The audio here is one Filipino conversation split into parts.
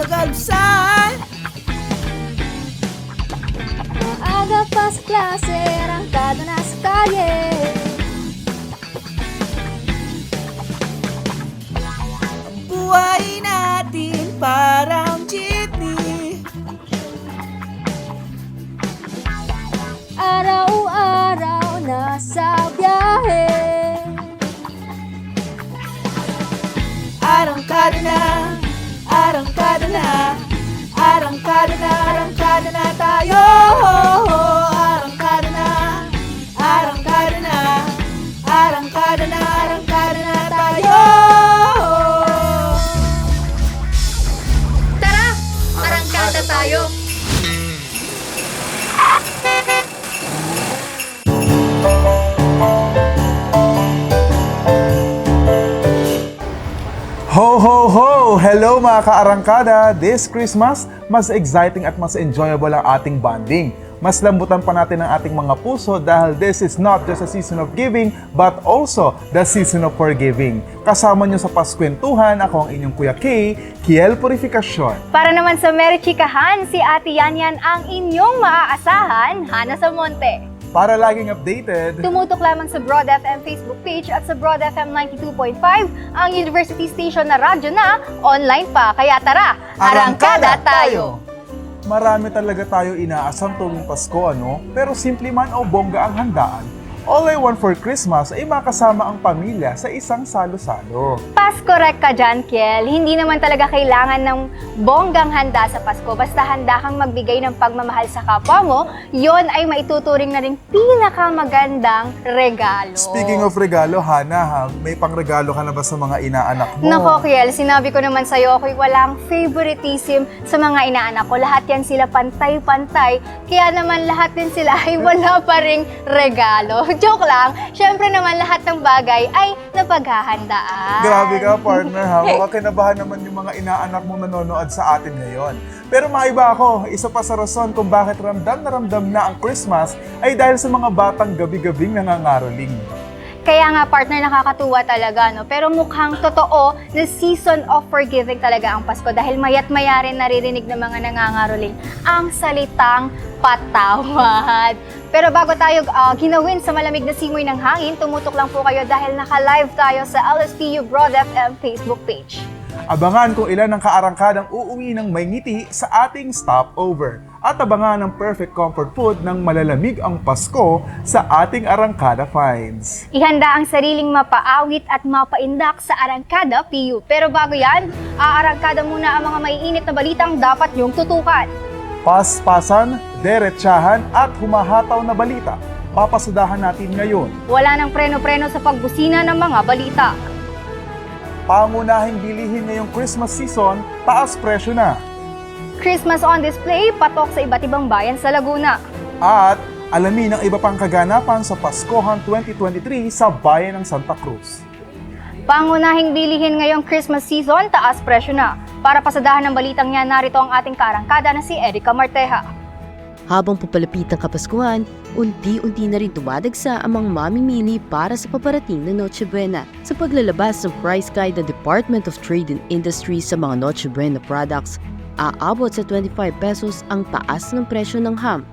mag-almusal. Maaga pa sa klase, arangkada na sa kalye. Buhay natin parang jeepney. Araw-araw nasa biyahe. Arangkada na, arangkada na, arangkada na, arangkada na tayo. Arangkada na, arangkada na, arangkada na, arangkada na tayo. Tara, arangkada tayo. Ho, ho, ho! Hello mga kaarangkada! This Christmas, mas exciting at mas enjoyable ang ating bonding. Mas lambutan pa natin ang ating mga puso dahil this is not just a season of giving, but also the season of forgiving. Kasama nyo sa Paskwentuhan, ako ang inyong Kuya Kay, Kiel Purificacion. Para naman sa Merry Chikahan, si Ate Yanyan ang inyong maaasahan, Hana Salmonte. Para laging updated, Tumutok lamang sa Broad FM Facebook page at sa Broad FM 92.5, ang university station na radyo na online pa. Kaya tara, arangkada tayo! Marami talaga tayo inaasam tuwing Pasko, ano? Pero simple man o bongga ang handaan, all I want for Christmas ay makasama ang pamilya sa isang salo-salo. Correct ka dyan, Kiel. Hindi naman talaga kailangan ng bonggang handa sa Pasko. Basta handa kang magbigay ng pagmamahal sa kapwa mo, yon ay maituturing na rin pinakamagandang regalo. Speaking of regalo, Hana, ha, may pangregalo ka na ba sa mga inaanak mo? Nako, Kiel, sinabi ko naman sa'yo, ako'y walang favoritism sa mga inaanak ko. Lahat yan sila pantay-pantay, kaya naman lahat din sila ay wala pa ring regalo. Joke lang, syempre naman lahat ng bagay ay napaghahandaan. Grabe ka, partner, ha? Baka kinabahan naman yung mga inaanak mo nanonood sa atin ngayon. Pero maiba ako, isa pa sa rason kung bakit ramdam na ang Christmas ay dahil sa mga batang gabi-gabing nangangaroling. Kaya nga, partner, nakakatuwa talaga, no? Pero mukhang totoo na season of forgiving talaga ang Pasko dahil mayat maya rin naririnig ng mga nangangaroling ang salitang patawad. Pero bago tayo ginawin sa malamig na simoy ng hangin, tumutok lang po kayo dahil naka-live tayo sa LSPU Broad FM Facebook page. Abangan kung ilan ang kaarangkadang uuwi ng may ngiti sa ating stopover. At abangan ang perfect comfort food ng malalamig ang Pasko sa ating Arangkada Finds. Ihanda ang sariling mapaawit at mapaindak sa Arangkada PU. Pero bago yan, aarangkada muna ang mga maiinit na balitang dapat niyong tutukan. Paspasan, derechahan at humahataw na balita. Papasadahan natin ngayon. Wala nang preno-preno sa pagbusina ng mga balita. Pangunahing bilihin ngayong Christmas season, taas presyo na. Christmas on display, patok sa iba't ibang bayan sa Laguna. At alamin ang iba pang kaganapan sa Paskohan 2023 sa bayan ng Santa Cruz. Pangunahing bilihin ngayong Christmas season, taas presyo na. Para pasadahan ng balitang yan, narito ang ating kaarangkada na si Erica Marteja. Habang papalapit ang Kapaskuhan, unti-unti na rin dumadagsa ang mga mamimili para sa paparating na Noche Buena. Sa paglalabas ng price guide ng Department of Trade and Industry sa mga Noche Buena products, aabot sa 25 pesos ang taas ng presyo ng ham.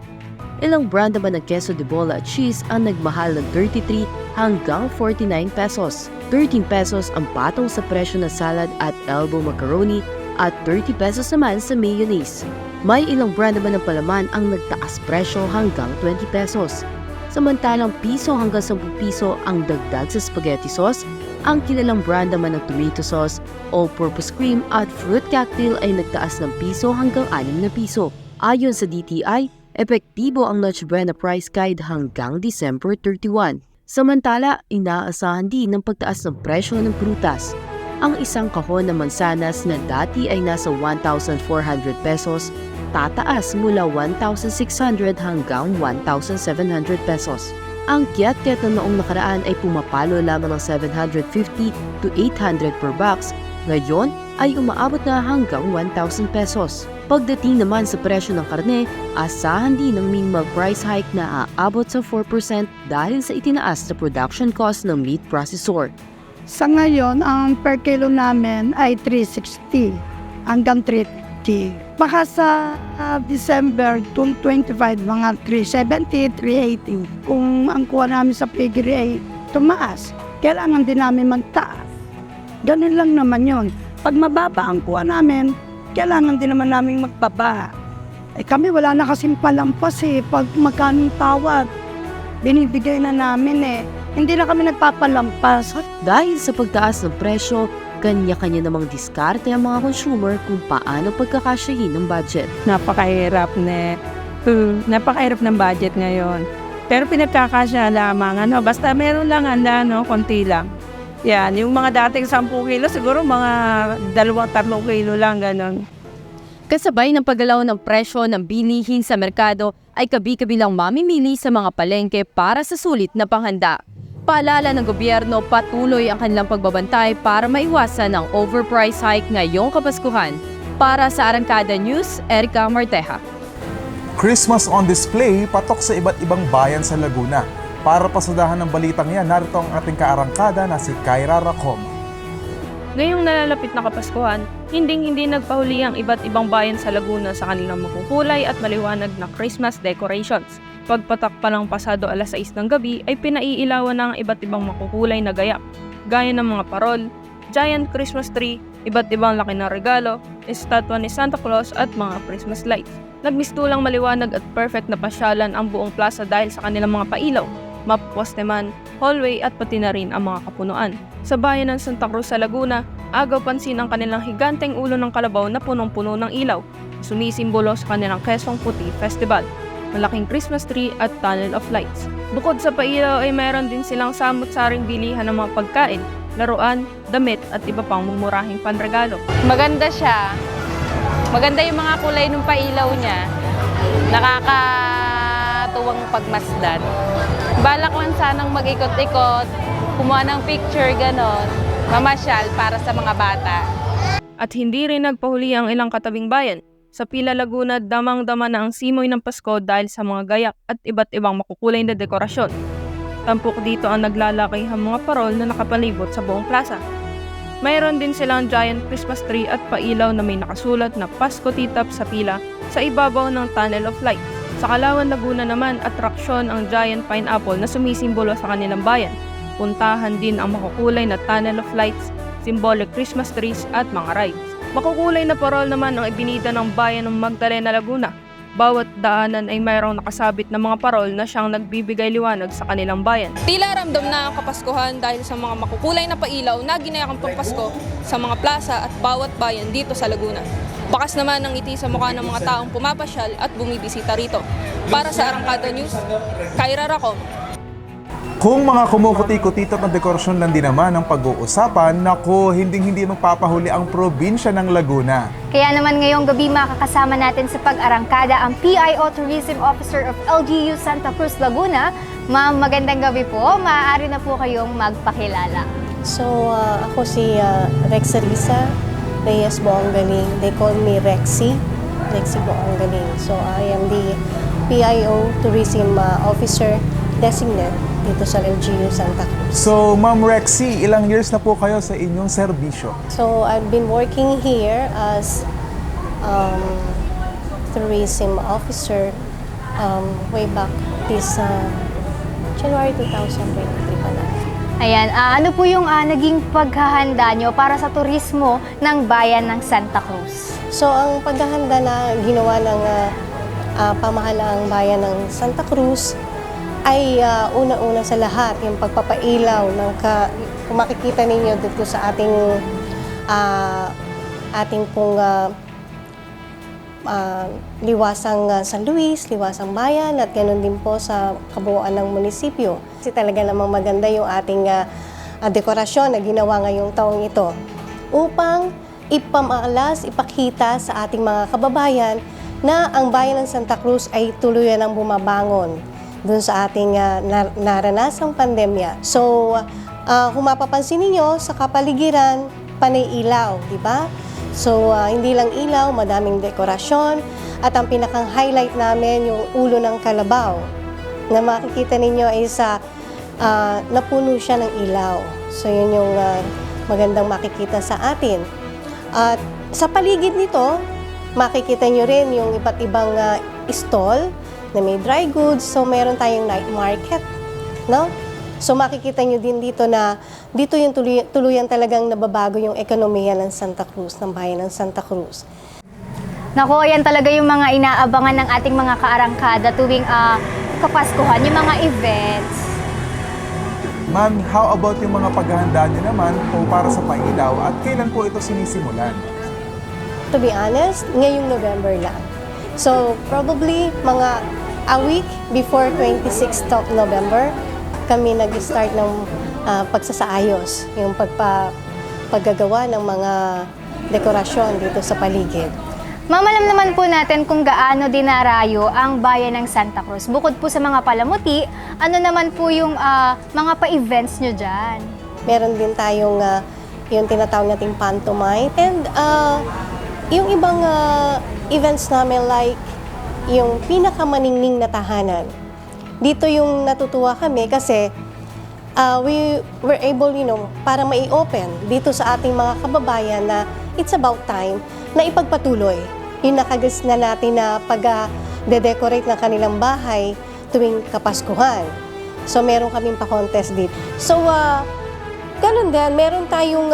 Ilang brand naman ng queso de bola at cheese ang nagmahal ng 33 hanggang 49 pesos. 13 pesos ang patong sa presyo ng salad at elbow macaroni at 30 pesos naman sa mayonnaise. May ilang brand naman ng palaman ang nagtaas presyo hanggang 20 pesos. Samantalang piso hanggang 10 piso ang dagdag sa spaghetti sauce. Ang kilalang brand naman ng tomato sauce, all-purpose cream at fruit cocktail ay nagtaas ng piso hanggang 6 na piso. Ayon sa DTI, epektibo ang Noche Buena price guide hanggang December 31. Samantala, inaasahan din ng pagtaas ng presyo ng prutas. Ang isang kahon ng mansanas na dati ay nasa 1,400 pesos, tataas mula 1,600 hanggang 1,700 pesos. Ang kiat-kiat na noong nakaraan ay pumapalo lamang ng 750 to 800 per box, ngayon ay umaabot na hanggang 1,000 pesos. Pagdating naman sa presyo ng karne, asahan din ng minimal price hike na aabot sa 4% dahil sa itinaas na production cost ng meat processor. Sa ngayon, ang per kilo namin ay 360 hanggang 380. Baka sa December 2025, mga 370, 380. Kung ang kuha namin sa piggery ay tumaas, kailangan din namin magtaas. Ganun lang naman yon. Pag mababa ang kuha namin, kailangan din naman namin magbaba. Eh kami wala na kasing palampas eh. Pag magkanong tawad, binibigay na namin eh. Hindi na kami nagpapalampas. Dahil sa pagtaas ng presyo, kanya-kanya namang diskarte ang mga consumer kung paano pagkakasyahin ng budget. Napakahirap ng budget ngayon. Pero pinagkakasya lamang, basta meron lang handa, konti lang. Yan, yung mga dating 10 kilo, siguro mga 2-3 kilo lang, ganon. Kasabay ng paggalaw ng presyo ng bilihin sa merkado ay kabi-kabilang mamimili sa mga palengke para sa sulit na panghanda. Paalala ng gobyerno, patuloy ang kanilang pagbabantay para maiwasan ang overprice hike ngayong Kapaskuhan. Para sa Arangkada News, Erica Marteja. Christmas on display patok sa iba't ibang bayan sa Laguna. Para pasadahan ng balitang yan, narito ang ating kaarangkada na si Kyra Racom. Ngayong nalalapit na Kapaskuhan, hindi nagpahuli ang iba't ibang bayan sa Laguna sa kanilang makukulay at maliwanag na Christmas decorations. Pagpatak pa lang pasado alas 6 ng gabi ay pinaiilawan ng iba't ibang makukulay na gayak, gaya ng mga parol, giant Christmas tree, iba't ibang laki ng regalo, estatwa ni Santa Claus at mga Christmas lights. Nagmistulang maliwanag at perfect na pasyalan ang buong plaza dahil sa kanilang mga pailaw, mapposteman, hallway at pati na rin ang mga kapunuan. Sa bayan ng Santa Cruz sa Laguna, agaw pansin ang kanilang higanteng ulo ng kalabaw na punong-puno ng ilaw, sumisimbolo sa kanilang Quezon Puti Festival, malaking Christmas tree at tunnel of lights. Bukod sa pailaw ay mayroon din silang samut-saring bilihan ng mga pagkain, laruan, damit at iba pang mumurahing panregalo. Maganda siya. Maganda yung mga kulay ng pailaw niya. Nakakatuwang pagmasdan. Balak lang sanang mag-ikot-ikot, kumuha ng picture, ganon. Mamasyal para sa mga bata. At hindi rin nagpahuli ang ilang katabing bayan. Sa Pila, Laguna, damang-dama na ang simoy ng Pasko dahil sa mga gayak at iba't ibang makukulay na dekorasyon. Tampok dito ang naglalakihang mga parol na nakapalibot sa buong plaza. Mayroon din silang giant Christmas tree at pailaw na may nakasulat na Pasko Titap sa Pila sa ibabaw ng Tunnel of Light. Sa Kalawan, Laguna naman, atraksyon ang giant pineapple na sumisimbolo sa kanilang bayan. Puntahan din ang makukulay na Tunnel of Lights, symbolic Christmas trees at mga rides. Makukulay na parol naman ang ibinida ng bayan ng Magdalena, Laguna. Bawat daanan ay mayroong nakasabit na mga parol na siyang nagbibigay liwanag sa kanilang bayan. Tila ramdam na ang Kapaskuhan dahil sa mga makukulay na pailaw na ginayakang pangpasko sa mga plaza at bawat bayan dito sa Laguna. Bakas naman ang ngiti sa mukha ng mga taong pumapasyal at bumibisita rito. Para sa Arangkada News, Kyra Racom. Kung mga kumukuti-kutito ng dekorasyon lang din naman ang pag-uusapan, naku, hindi magpapahuli ang probinsya ng Laguna. Kaya naman ngayong gabi makakasama natin sa pag-arangkada ang PIO Tourism Officer of LGU Santa Cruz, Laguna. Ma'am, magandang gabi po. Maaari na po kayong magpakilala. So, ako si Rexarisa Reyes Boangaling. They call me Rexy Boangaling. So, I am the PIO Tourism Officer Designate dito sa LGU Santa Cruz. So, Ma'am Rexy, ilang years na po kayo sa inyong serbisyo? So, I've been working here as tourism officer way back this January 2023 pa na. Ayan, ano po yung naging paghahanda nyo para sa turismo ng bayan ng Santa Cruz? So, ang paghahanda na ginawa ng pamahalaang bayan ng Santa Cruz ay una-una sa lahat yung pagpapailaw ng kung makikita ninyo dito sa ating pong liwasang San Luis, liwasang bayan at ganoon din po sa kabuuan ng munisipyo. Kasi talaga namang maganda yung ating dekorasyon na ginawa ngayong taong ito upang ipakita sa ating mga kababayan na ang bayan ng Santa Cruz ay tuluyan ng bumabangon dun sa ating naranasang pandemya. So, kung mapapansin niyo sa kapaligiran, panay ilaw, di ba? So, hindi lang ilaw, madaming dekorasyon. At ang pinakang highlight namin, yung ulo ng kalabaw. Na makikita ninyo ay napuno siya ng ilaw. So, yun yung magandang makikita sa atin. At sa paligid nito, makikita nyo rin yung iba't ibang stall na may dry goods. So, meron tayong night market, no? So, makikita nyo din dito na dito yung tuluyan talagang nababago yung ekonomiya ng Santa Cruz, ng bayan ng Santa Cruz. Naku, yan talaga yung mga inaabangan ng ating mga kaarangkada tuwing Kapaskuhan, yung mga events. Ma'am, how about yung mga paghahanda nyo naman o para sa pailaw at kailan po ito sinisimulan? To be honest, ngayong November lang. So, probably mga a week before 26th of November, kami nag-start ng pagsasaayos, yung paggagawa ng mga dekorasyon dito sa paligid. Ma'am, alam naman po natin kung gaano dinarayo ang bayan ng Santa Cruz. Bukod po sa mga palamuti, ano naman po yung mga pa-events nyo dyan? Meron din tayong yung tinatawag nating pantomime and yung ibang events namin like yung pinakamaningning na tahanan. Dito yung natutuwa kami kasi we were able, para mai-open dito sa ating mga kababayan na it's about time na ipagpatuloy yung nakagas na natin na pag-de-decorate ng kanilang bahay tuwing Kapaskuhan. So, meron kaming pa-contest dito. So, ganun din, meron tayong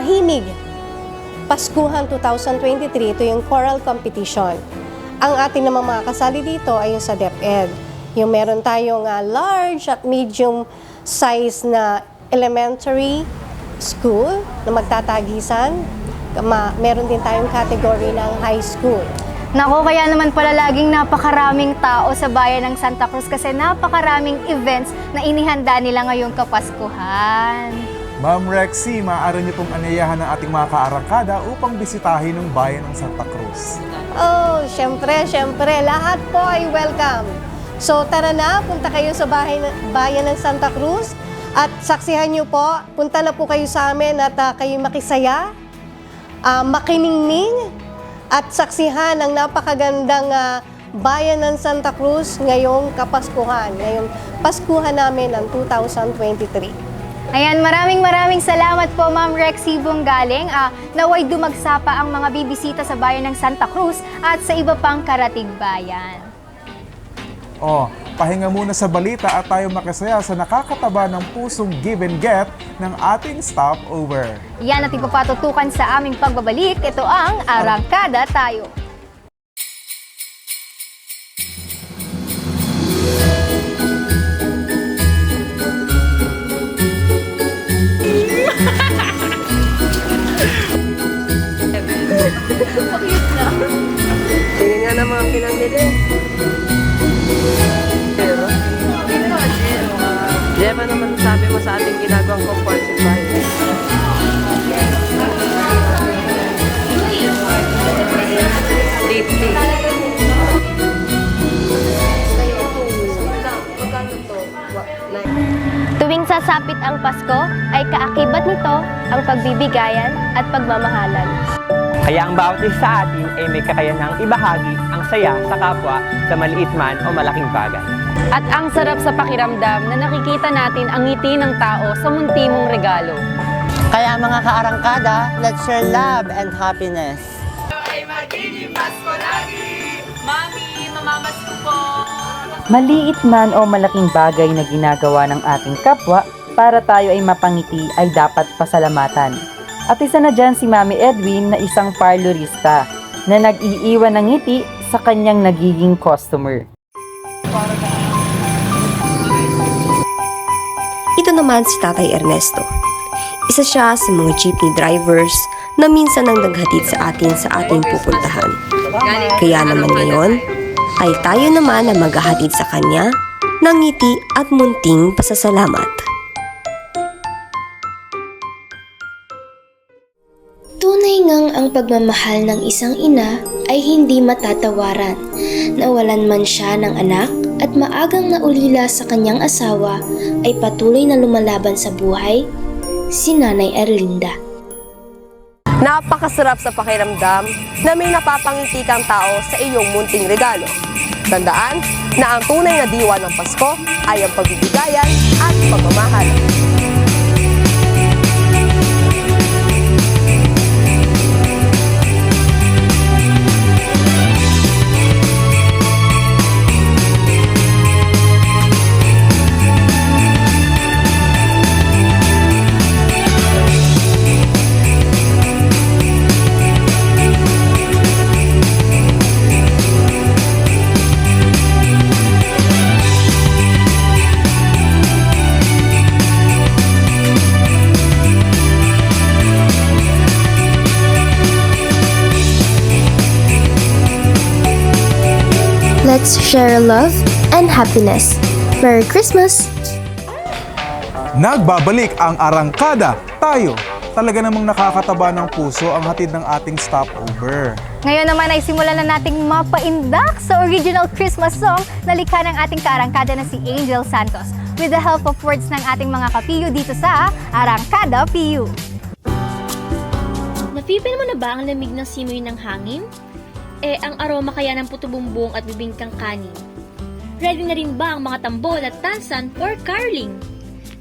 Himig Paskuhan 2023, ito yung choral competition. Ang ating naman mga kasali dito ay yung sa DepEd. Yung meron tayong large at medium size na elementary school na magtatagisan. Meron din tayong category ng high school. Naku, kaya naman pala laging napakaraming tao sa bayan ng Santa Cruz kasi napakaraming events na inihanda nila ngayong Kapaskuhan. Ma'am Rexy, maaari niyo pong anyayahan ng ating mga kaarangkada upang bisitahin ng bayan ng Santa Cruz. Oh, syempre, lahat po ay welcome. So tara na, punta kayo sa bayan ng Santa Cruz at saksihan niyo po, punta na po kayo sa amin at kayo makisaya, makiningning at saksihan ang napakagandang bayan ng Santa Cruz ngayong Kapaskuhan, ngayong Paskuhan namin ng 2023. Ayan, maraming salamat po Ma'am Rexy Bunggaling. Naway dumagsa pa ang mga bibisita sa bayan ng Santa Cruz at sa iba pang karatig bayan. Pahinga muna sa balita at tayo makisaya sa nakakataba ng pusong give and get ng ating stopover. Yan ang ipapatutukan sa aming pagbabalik. Ito ang Arangkada Tayo. Tingin nga naman ang kinamili. Pero, Gemma naman sabi mo sa ating ginagawang compulsive buying. Deeply. Tuwing sasapit ang Pasko, ay kaakibat nito ang pagbibigayan at pagmamahalan. Kaya ang bawat isa sa atin ay may kakayanang ibahagi ang saya sa kapwa sa maliit man o malaking bagay. At ang sarap sa pakiramdam na nakikita natin ang ngiti ng tao sa munti mong regalo. Kaya mga kaarangkada, let's share love and happiness. Maliit man o malaking bagay na ginagawa ng ating kapwa para tayo ay mapangiti ay dapat pasalamatan. At isa na dyan si Mami Edwin na isang parlorista na nag-iiwan ng ngiti sa kanyang nagiging customer. Ito naman si Tatay Ernesto. Isa siya sa mga jeepney drivers na minsan ang naghatid sa atin sa ating pupuntahan. Kaya naman ngayon, ay tayo naman ang maghahatid sa kanya ng ngiti at munting pasasalamat. Tunay ngang ang pagmamahal ng isang ina ay hindi matatawaran. Nawalan man siya ng anak at maagang naulila sa kanyang asawa ay patuloy na lumalaban sa buhay, si Nanay Erlinda. Napakasarap sa pakiramdam na may napapangiti kang tao sa iyong munting regalo. Tandaan na ang tunay na diwa ng Pasko ay ang pagbibigayan at pagmamahal. Let's share love and happiness. Merry Christmas! Nagbabalik ang Arangkada, tayo. Talaga namang nakakataba ng puso ang hatid ng ating stopover. Ngayon naman ay simulan na nating mapaindak sa original Christmas song na likha ng ating kaarangkada na si Angel Santos with the help of words ng ating mga kapiyo dito sa Arangkada PU. Napipil mo na ba ang lamig ng simoy ng hangin? Ang aroma kaya ng puto bumbong at bibingkang kanin? Ready na rin ba ang mga tambol at tansan for caroling?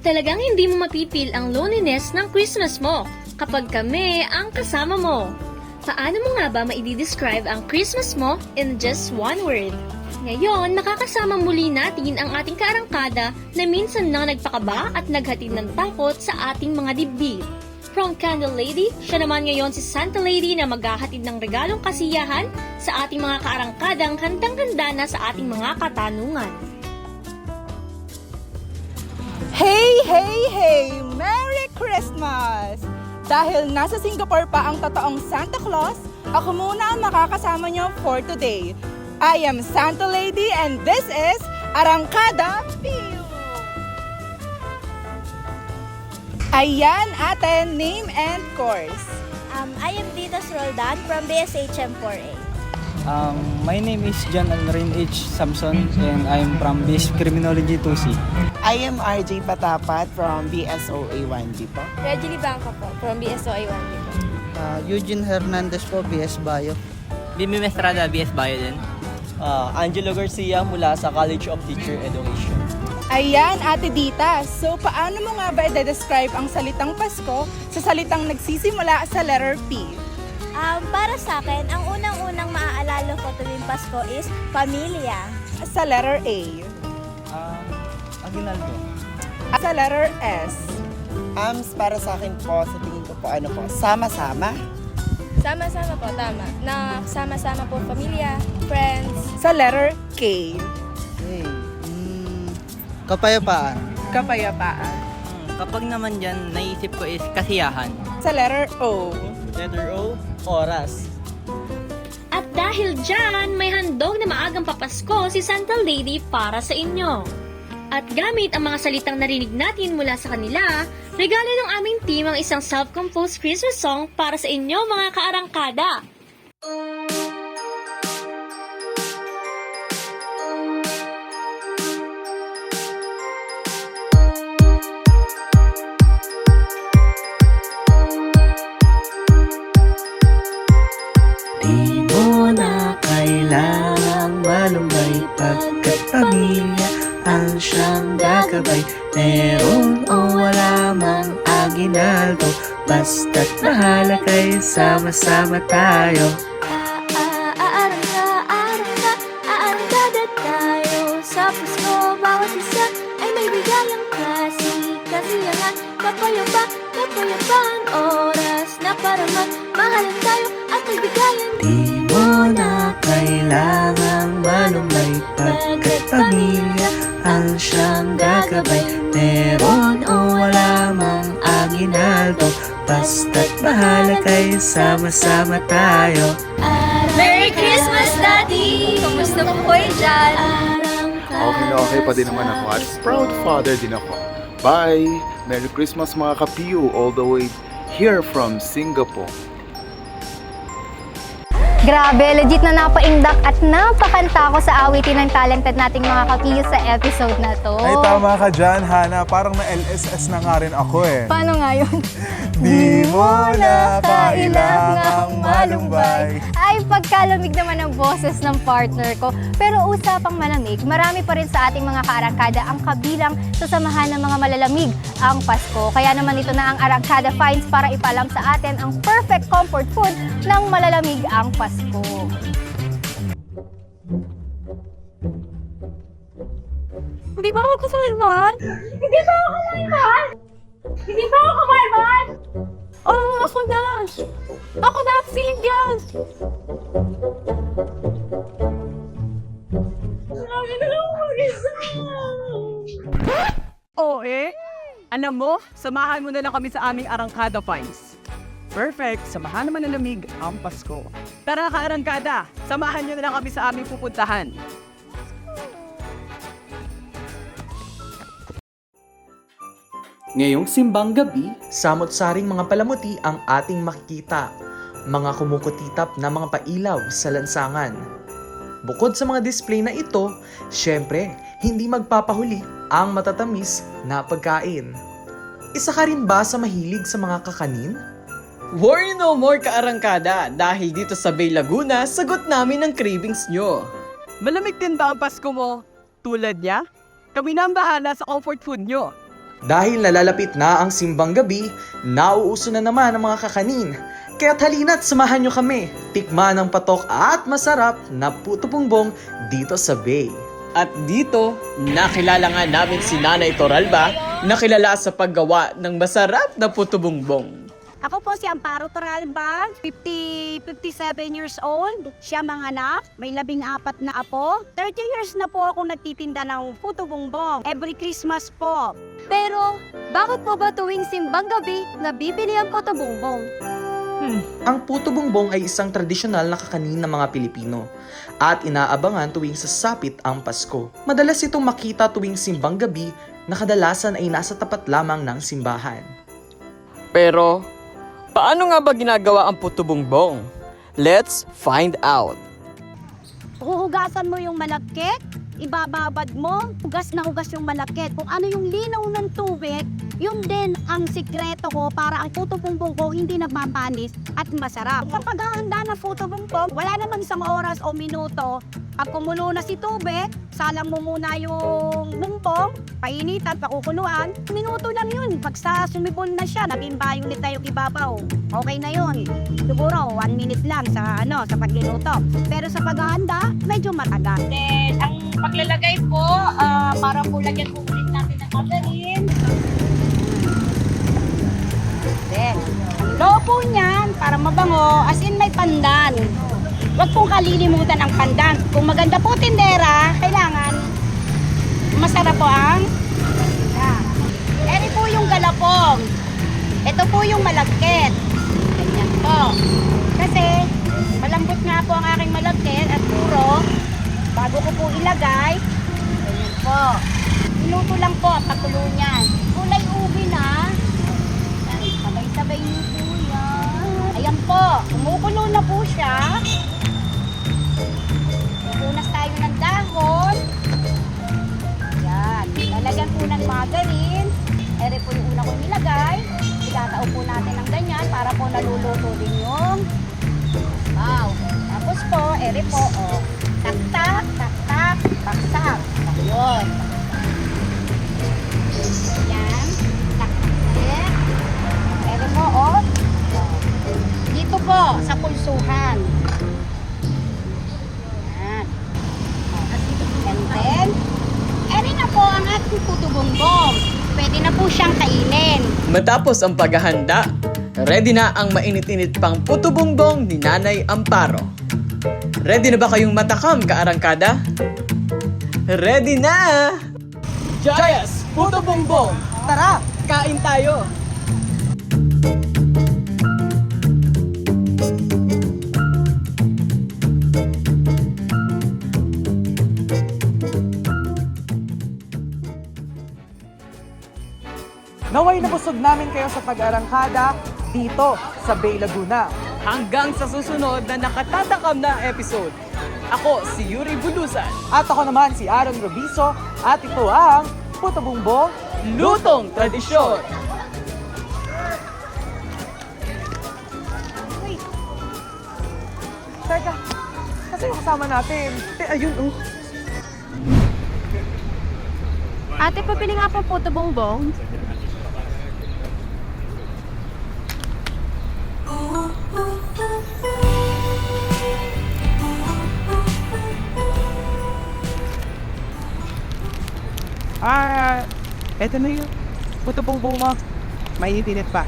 Talagang hindi mo mapipil ang loneliness ng Christmas mo kapag kami ang kasama mo. Paano mo nga ba maidi-describe ang Christmas mo in just one word? Ngayon, makakasama muli natin ang ating kaarangkada na minsan nang nagpakaba at naghatid ng takot sa ating mga dibdib. From Candle Lady, siya naman ngayon si Santa Lady na maghahatid ng regalong kasiyahan sa ating mga kaarangkadang handang-handa na sa ating mga katanungan. Hey, hey, hey! Merry Christmas! Dahil nasa Singapore pa ang totoong Santa Claus, ako muna ang makakasama nyo for today. I am Santa Lady and this is Arangkada PU! Ayan ate, name and course. I am Ditas Roldan from BSHM 4A. My name is John Almarin H. Samson and I'm from BS Criminology 2C. I am RJ Patapat from BSOA 1G po. Reggie Bangka po from BSOA 1B po. Eugene Hernandez po, BS Bio. Bimi Mestrada, BS Bio din. Angelo Garcia mula sa College of Teacher Education. Ayan ate Ditas, so paano mo nga ba i-describe ang salitang Pasko sa salitang nagsisimula sa letter P? Para sa akin, ang unang-unang maaalala ko tuwing Pasko is pamilya. Sa letter A. Aguinaldo. Sa letter S. Para sa akin po, sa tingin ko po, sama-sama. Sama-sama po, tama. Na sama-sama po, pamilya, friends. Sa letter K. Kapayapaan. Kapayapaan. Kapag naman dyan, naisip ko is kasiyahan. Sa letter O. Letter O, oras. At dahil dyan, may handog na maagang papasko si Santa Lady para sa inyo. At gamit ang mga salitang narinig natin mula sa kanila, regalo ng aming team ang isang self-composed Christmas song para sa inyo mga kaarangkada. Di mo na kailangang malumbay pagkat pamilya ang siyang gagabay. Meron o wala mang aginaldo, basta't mahala kay sama-sama tayo. Arangkada tayo. Sa Pasko, bawat isa ay may bigayang kasiyahan. Kapayapaan, oras na para magmahalan tayo at magbigayan. Di mo na kailangang malumbay pagkat pamilya ang siyang gagabay. Meron o wala mang aginaldo, basta't bahala kay sama-sama tayo. Merry Christmas, Daddy! Kumusta po kayo dyan? Okay pa din naman ako at proud father din ako. Bye! Merry Christmas mga kapiyo all the way here from Singapore. Grabe, legit na napaindak at napakanta ko sa awitin ng talented nating mga kapiyo sa episode na to. Ay, tama ka dyan, Hana. Parang na-LSS na nga rin ako eh. Paano nga yun? Di mo na kailangang malumbay. Ay, pagkalamig naman ang boses ng partner ko. Pero usapang malamig, marami pa rin sa ating mga kaarangkada ang kabilang sa samahan ng mga malalamig ang Pasko. Kaya naman ito na ang Arangkada Finds para ipalam sa atin ang perfect comfort food ng malalamig ang Pasko. Hindi ba ako kumain? Hindi ba ako kumain? Hindi ba ako kumain? Oh, ako na! Ako na, feeling yan! Marami na lang mag-isa! Alam mo, samahan mo na lang kami sa aming Arangkada Finds. Perfect, samahan naman ng lamig ang Pasko. Tara ka Arangkada, samahan nyo na lang kami sa aming pupuntahan. Ngayong simbang gabi, samot-saring mga palamuti ang ating makikita. Mga kumukutitap na mga pailaw sa lansangan. Bukod sa mga display na ito, syempre, hindi magpapahuli ang matatamis na pagkain. Isa ka rin ba sa mahilig sa mga kakanin? Worry no more kaarangkada dahil dito sa Bay Laguna, sagot namin ang cravings nyo. Malamig din ba ang Pasko mo? Tulad niya? Kami na ang bahala sa comfort food nyo. Dahil nalalapit na ang simbang gabi, nauuso na naman ang mga kakanin. Kaya't halina't samahan nyo kami. Tikman ang patok at masarap na puto bongbong dito sa Bay. At dito, nakilala nga namin si Nanay Toralba na kilala sa paggawa ng masarap na puto bongbong. Ako po si Amparo Toralba, 57 years old. Siya manganak, may 14 na apo. 30 years na po ako nagtitinda ng puto bongbong. Every Christmas po. Pero, bakit po ba tuwing simbang gabi nabibili ang puto bongbong? Ang puto bongbong ay isang tradisyonal na kakanin ng mga Pilipino at inaabangan tuwing sasapit ang Pasko. Madalas itong makita tuwing simbang gabi na kadalasan ay nasa tapat lamang ng simbahan. Pero, paano nga ba ginagawa ang puto bongbong? Let's find out. Huhugasan mo yung malagkit, ibababad mo, hugas na hugas yung malagkit. Kung ano yung linaw ng tubig, yun din ang sikreto ko para ang puto bongbong ko hindi nagmapanis at masarap. Kapag handa na puto bongbong, wala naman isang oras o minuto. Pag kumulo na si tubig, salang mo muna yung bongbong, painitan, pakukuluan. Minuto lang yun. Pag sa sumibol na siya, nabimbayong ulit tayo ibabaw. Okay na yun. Siguro, 1 minute lang sa pagluluto. Pero sa paghahanda, medyo matagal. Then, ang paglalagay po, para po lagyan po ulit natin ng margarine. Then, ang loob po niyan, para mabango, as in may pandan. Huwag pong kalilimutan ang pandan. Kung maganda po tindera, kailangan masarap po ang eri po yung galapong. Ito po yung malagkit. Ganyan po. Kasi malambot nga po ang aking malagkit at puro. Bago ko po ilagay, ganyan po. Minuto lang po ang pagkulo niyan. Kulay ubi na. Sabay-sabay niyo po yan. Ayan po. Kumukulo na po siya. Punas tayo ng dahon. Yan. Lalagyan po ng margarine. Ere po yung una ko nilagay. Itatao po natin ng ganyan para po naluluto din yung wow. Tapos po, ere po, tak-tak, tak-tak, baksak. Ayun. Yan. Tak-tak. Ere po, dito po, sa pulsuhan. And then, eri na po ang ating puto bongbong. Pwede na po siyang kainin. Matapos ang paghahanda, ready na ang mainit-init pang puto bongbong ni Nanay Amparo. Ready na ba kayong matakam, kaarangkada? Ready na! Jayas Puto Bongbong! Tara, kain tayo! Naway nabusog namin kayo sa pag-arangkada dito sa Bay Laguna. Hanggang sa susunod na nakatatakam na episode. Ako si Yuri Bulusan. At ako naman si Aaron Robiso. At ito ang Puto Bongbong Lutong Tradisyon. Wait. Teka, kasi yung kasama natin. Ayun, Ate, pabili nga po puto bongbong. Eto na yun. Puto bongbong mo. Mainit-init pa.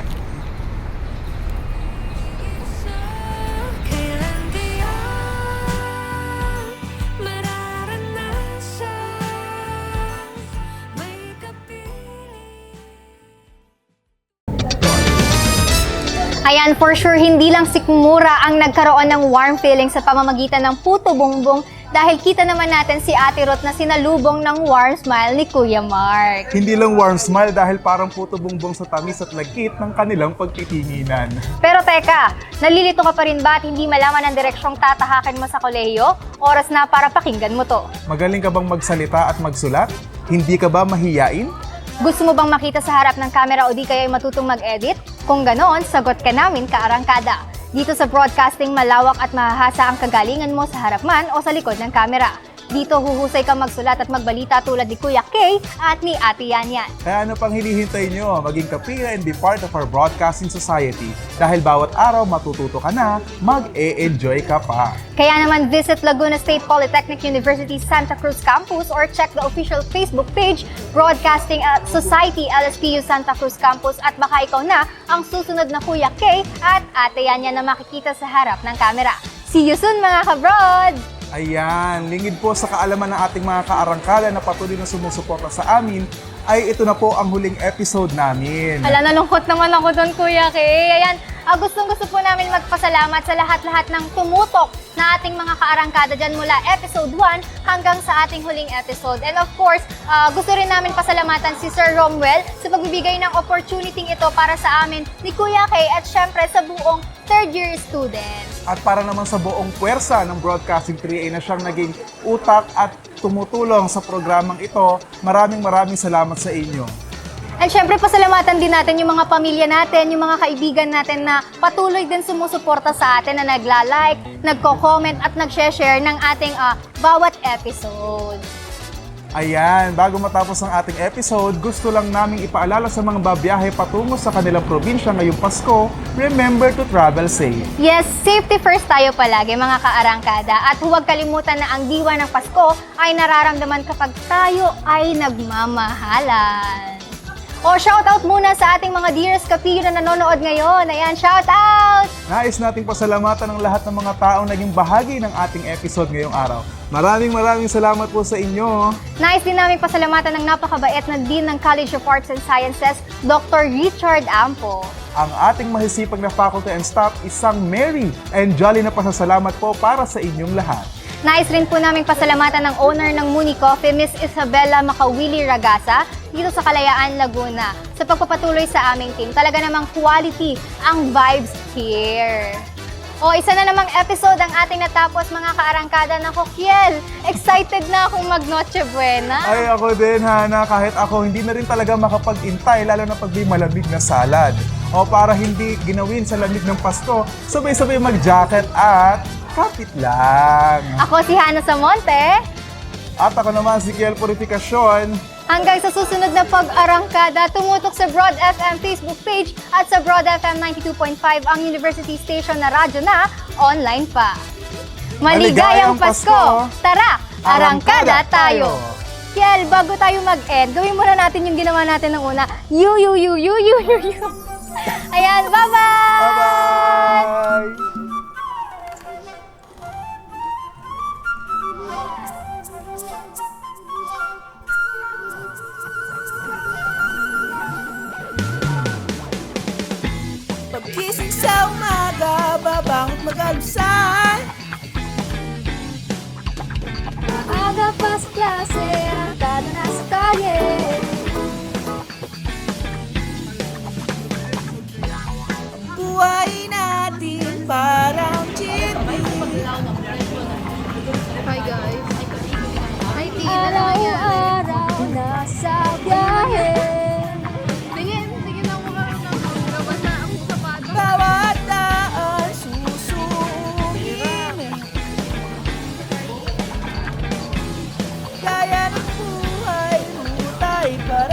Ayan, for sure, hindi lang si Kumura ang nagkaroon ng warm feeling sa pamamagitan ng puto bongbong Dahil kita naman natin si Ate Ruth na sinalubong ng warm smile ni Kuya Mark. Hindi lang warm smile dahil parang puto bumbong sa tamis at lagkit ng kanilang pagtitinginan. Pero teka, nalilito ka pa rin ba at hindi malaman ang direksyong tatahakin mo sa kolehiyo? Oras na para pakinggan mo to. Magaling ka bang magsalita at magsulat? Hindi ka ba mahiyain? Gusto mo bang makita sa harap ng camera o di kaya matutong mag-edit? Kung ganoon, sagot ka namin kaarangkada. Dito sa broadcasting, malawak at mahahasa ang kagalingan mo sa harap man o sa likod ng camera. Dito huhusay kang magsulat at magbalita tulad ni Kuya Kay at ni Ate Yanyan. Kaya ano pang hinihintay nyo? Maging kapila and be part of our broadcasting society. Dahil bawat araw matututo ka na, mag-e-enjoy ka pa. Kaya naman visit Laguna State Polytechnic University Santa Cruz Campus or check the official Facebook page Broadcasting Society LSPU Santa Cruz Campus at baka ikaw na ang susunod na Kuya Kay at Ate Yanyan na makikita sa harap ng camera. See you soon mga ka-brod! Ayan, lingid po sa kaalaman ng ating mga kaarangkada na patuloy na sumusuporta sa amin, ay ito na po ang huling episode namin. Ala, nalungkot naman ako doon, Kuya Kay. Ayan, gustong-gusto po namin magpasalamat sa lahat-lahat ng tumutok na ating mga kaarangkada dyan mula episode 1 hanggang sa ating huling episode. And of course, gusto rin namin pasalamatan si Sir Romwell sa pagbibigay ng opportunity ito para sa amin ni Kuya Kay at syempre sa buong third-year students. At para naman sa buong puwersa ng Broadcasting 3A na siyang naging utak at tumutulong sa programang ito, maraming salamat sa inyo. And syempre, pasalamatan din natin yung mga pamilya natin, yung mga kaibigan natin na patuloy din sumusuporta sa atin na nagla-like, nagko-comment at nag-share ng ating bawat episode. Ayan, bago matapos ang ating episode, gusto lang naming ipaalala sa mga babiyahe patungo sa kanilang probinsya ngayong Pasko, remember to travel safe. Yes, safety first tayo palagi mga kaarangkada at huwag kalimutan na ang diwa ng Pasko ay nararamdaman kapag tayo ay nagmamahalan. O, shoutout muna sa ating mga dearest kapiyo na nanonood ngayon. Ayan, shoutout! Nais nating pasalamatan ang lahat ng mga taong naging bahagi ng ating episode ngayong araw. Maraming salamat po sa inyo. Nais din namin pasalamatan ng napakabait na Dean ng College of Arts and Sciences, Dr. Richard Ampo. Ang ating mahisipag na faculty and staff, isang merry and jolly na pasasalamat po para sa inyong lahat. Nais rin po namin pasalamatan ng owner ng Muni Coffee, Miss Isabella Makawili Ragasa, dito sa Kalayaan, Laguna, sa pagpapatuloy sa aming team. Talaga namang quality ang vibes here. O, isa na namang episode ang ating natapos mga kaarangkada ng Kokiel. Excited na akong mag-Noche Buena. Ay, ako din, Hana. Kahit ako, hindi na rin talaga makapag-intay, lalo na pag may malamig na salad. O, para hindi ginawin sa lamig ng Pasko, sabay-sabay mag-jacket at kapit lang. Ako si Hana Samonte. At ako naman si Kiel Purificacion. Hanggang sa susunod na pag-arangkada, tumutok sa Broad FM Facebook page at sa Broad FM 92.5 ang university station na radyo na online pa. Maligayang Pasko! Tara, arangkada tayo! Kiel, bago tayo mag-end, gawin muna natin yung ginawa natin ng una. You. Ayan, bye-bye! Bye-bye! Pagkising sa umaga, babangot mag-almusal. Maaga pa sa klase, arangkada na sa kalye. Buhay natin parang jeepney. Hi guys. Hi Tina. Araw-araw nasa biyahe. Tingin ako karoon ng nabasa ang sapatos. Bawat daan susuhin. Kaya ng buhay, tayo pa